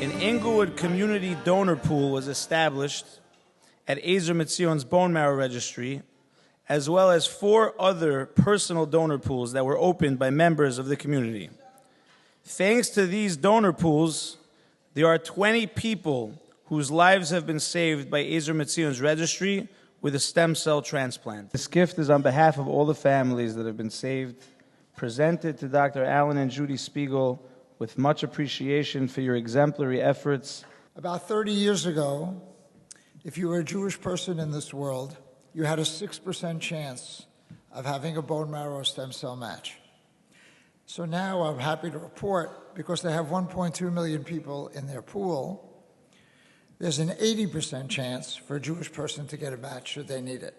An Englewood community donor pool was established at Ezer Mitzion's bone marrow registry, as well as 4 other personal donor pools that were opened by members of the community. Thanks to these donor pools, there are 20 people whose lives have been saved by Ezer Mitzion's registry with a stem cell transplant. This gift is on behalf of all the families that have been saved, presented to Dr. Alan and Judy Spiegel with much appreciation for your exemplary efforts. About 30 years ago, if you were a Jewish person in this world, you had a 6% chance of having a bone marrow stem cell match. So now I'm happy to report, because they have 1.2 million people in their pool, there's an 80% chance for a Jewish person to get a match should they need it.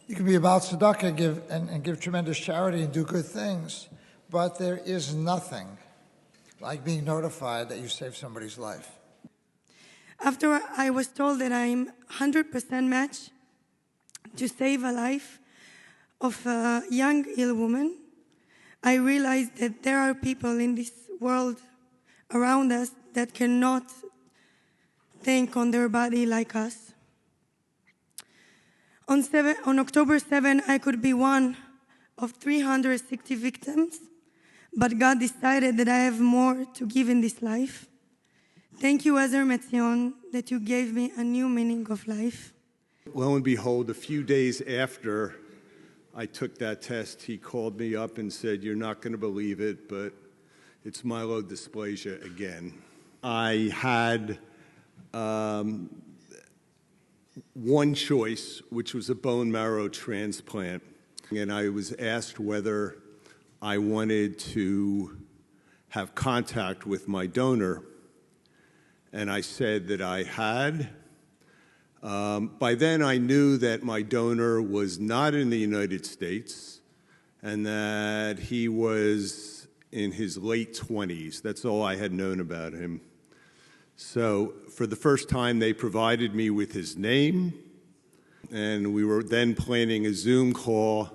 You can be about tzedakah and give tremendous charity and do good things, but there is nothing like being notified that you saved somebody's life. After I was told that I'm 100% match to save a life of a young ill woman, I realized that there are people in this world around us that cannot think on their body like us. On October 7, I could be one of 360 victims, but God decided that I have more to give in this life. Thank you, Ezer Metzion, that you gave me a new meaning of life. Lo and behold, a few days after I took that test, he called me up and said, "You're not going to believe it, but it's myelodysplasia again." I had one choice, which was a bone marrow transplant, and I was asked whether I wanted to have contact with my donor, and I said that I had. By then, I knew that my donor was not in the United States and that he was in his late 20s. That's all I had known about him. So for the first time, they provided me with his name, and we were then planning a Zoom call,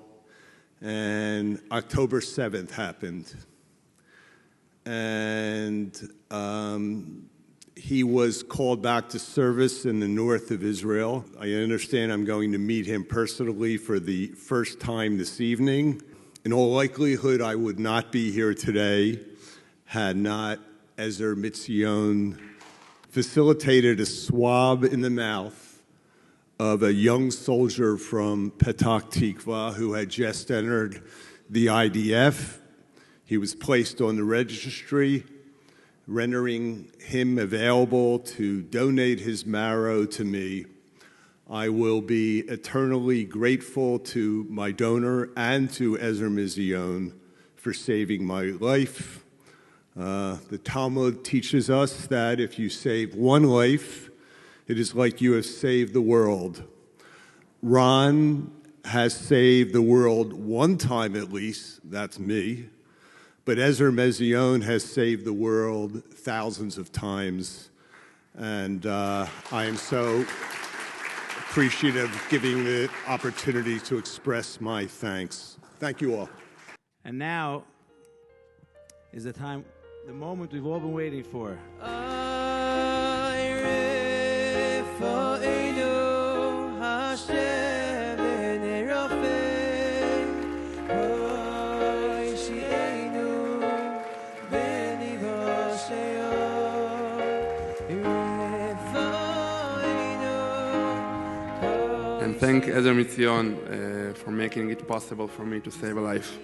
and October 7th happened. And he was called back to service in the north of Israel. I understand I'm going to meet him personally for the first time this evening. In all likelihood, I would not be here today had not Ezer Mitzion facilitated a swab in the mouth of a young soldier from Petah Tikva who had just entered the IDF. He was placed on the registry, rendering him available to donate his marrow to me. I will be eternally grateful to my donor and to Ezer Mitzion for saving my life. The Talmud teaches us that if you save one life, it is like you have saved the world. Ron has saved the world one time at least, that's me. But Ezer Mitzion has saved the world thousands of times, and I am so appreciative of giving the opportunity to express my thanks. Thank you all. And now is the moment we've all been waiting for. And thank Ezer Mitzion for making it possible for me to save a life.